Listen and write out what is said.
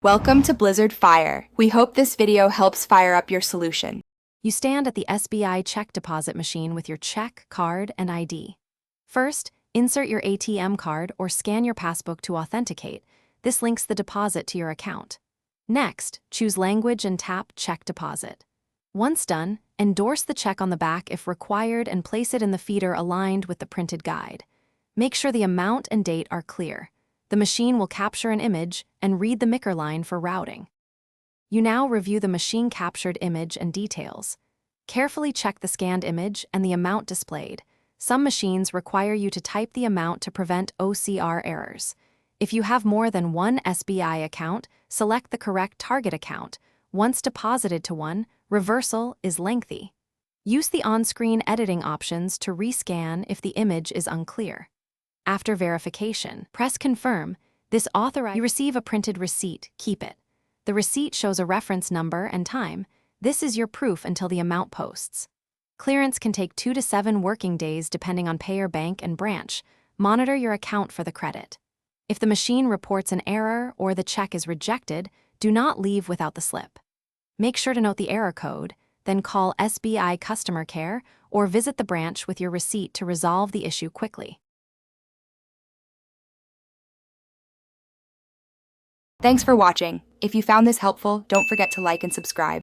Welcome to Blizzard Fire. We hope this video helps fire up your solution. You stand at the SBI check deposit machine with your check, card, and ID. First, insert your ATM card or scan your passbook to authenticate. This links the deposit to your account. Next, choose language and tap Check Deposit. Once done, endorse the check on the back if required and place it in the feeder aligned with the printed guide. Make sure the amount and date are clear. The machine will capture an image and read the MICR line for routing. You now review the machine-captured image and details. Carefully check the scanned image and the amount displayed. Some machines require you to type the amount to prevent OCR errors. If you have more than one SBI account, select the correct target account. Once deposited to one, reversal is lengthy. Use the on-screen editing options to rescan if the image is unclear. After verification, press Confirm. You receive a printed receipt. Keep it. The receipt shows a reference number and time. This is your proof until the amount posts. Clearance can take 2 to 7 working days depending on payer bank and branch. Monitor your account for the credit. If the machine reports an error or the check is rejected, do not leave without the slip. Make sure to note the error code, then call SBI Customer Care or visit the branch with your receipt to resolve the issue quickly. Thanks for watching. If you found this helpful, don't forget to like and subscribe.